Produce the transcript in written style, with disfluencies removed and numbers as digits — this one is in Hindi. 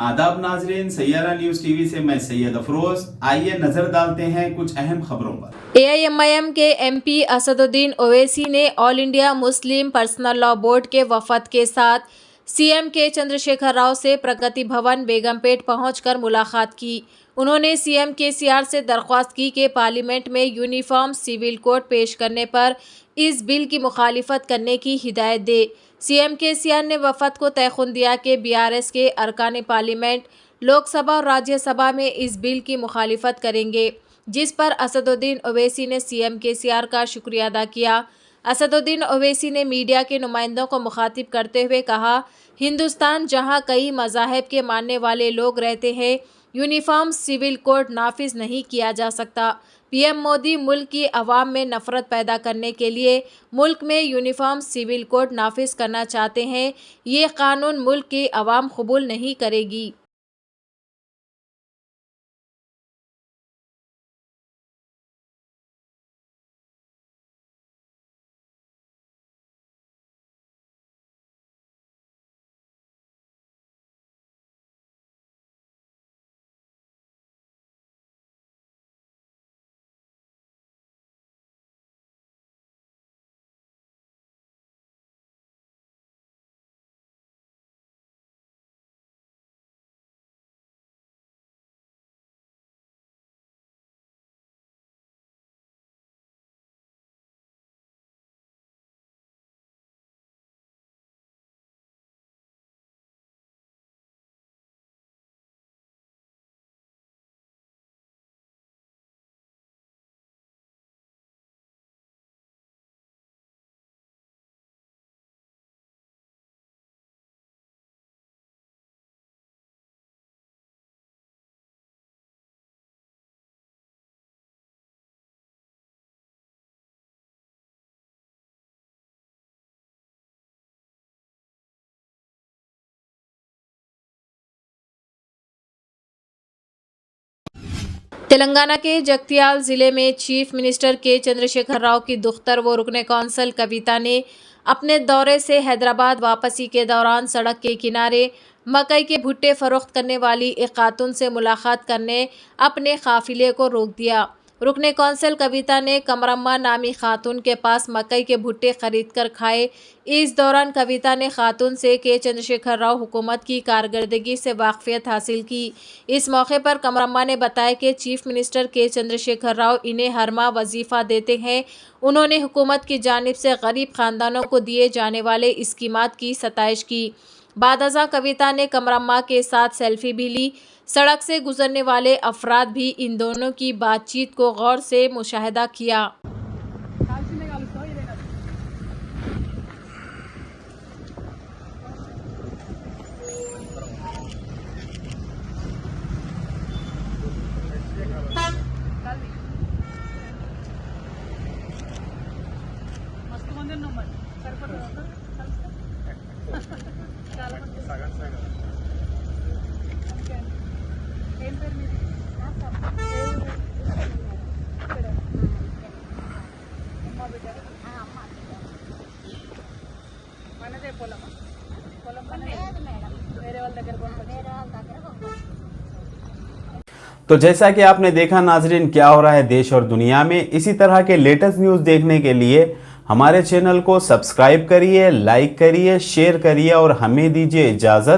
आदाब नाजरीन, सैयारा न्यूज टीवी से मैं सैयद अफरोज। आइए नजर डालते हैं कुछ अहम खबरों पर। AIMIM के MP असदुद्दीन ओवैसी ने all India Muslim personal law board के वफद के साथ CM के चंद्रशेखर राव से प्रगति भवन बेगमपेट पहुंचकर मुलाकात की। उन्होंने CM KCR से दरख्वास्त की कि पार्लियामेंट में यूनिफॉर्म सिविल कोड पेश करने पर इस बिल की मुखालिफत करने की हिदायत दे। CM KCR ने वफद को तयखुन दिया कि BRS के अरकान पार्लियामेंट लोकसभा और राज्यसभा में इस बिल की मुखालिफत करेंगे, जिस पर असदुद्दीन ओवैसी ने CM KCR का शुक्रिया अदा किया। असदुद्दीन ओवैसी ने मीडिया के नुमाइंदों को मुखातिब करते हुए कहा, हिंदुस्तान जहां कई मज़ाहिब के मानने वाले लोग रहते हैं, यूनिफॉर्म सिविल कोड नाफिज नहीं किया जा सकता। PM मोदी मुल्क की अवाम में नफरत पैदा करने के लिए मुल्क में यूनिफॉर्म सिविल कोड नाफिज करना चाहते हैं। ये कानून मुल्क की अवाम कबूल नहीं करेगी। तेलंगाना के जगत्याल जिले में चीफ मिनिस्टर के चंद्रशेखर राव की दुख्तर व रुकने कौंसल कविता ने अपने दौरे से हैदराबाद वापसी के दौरान सड़क के किनारे मकई के भुट्टे फरोख्त करने वाली एक खातून से मुलाकात करने अपने काफिले को रोक दिया। रुकने कौंसल कविता ने कमरम्मा नामी खातून के पास मकई के भुट्टे खरीद कर खाए। इस दौरान कविता ने खातून से के चंद्रशेखर राव हुकूमत की कारकर्दगी से वाकफियत हासिल की। इस मौके पर कमरम्मा ने बताया कि चीफ मिनिस्टर के चंद्रशेखर राव इन्हें हर माह वजीफ़ा देते हैं। उन्होंने हुकूमत की जानिब से गरीब खानदानों को दिए जाने वाले स्कीमात की सताइश की। बादअज़ां कविता ने कमरम्मा के साथ सेल्फी भी ली। सड़क से गुजरने वाले अफराद भी इन दोनों की बातचीत को गौर से मुशाहिदा किया। तो जैसा कि आपने देखा नाजरीन, क्या हो रहा है देश और दुनिया में, इसी तरह के लेटेस्ट न्यूज़ देखने के लिए हमारे चैनल को सब्सक्राइब करिए, लाइक करिए, शेयर करिए और हमें दीजिए इजाज़त।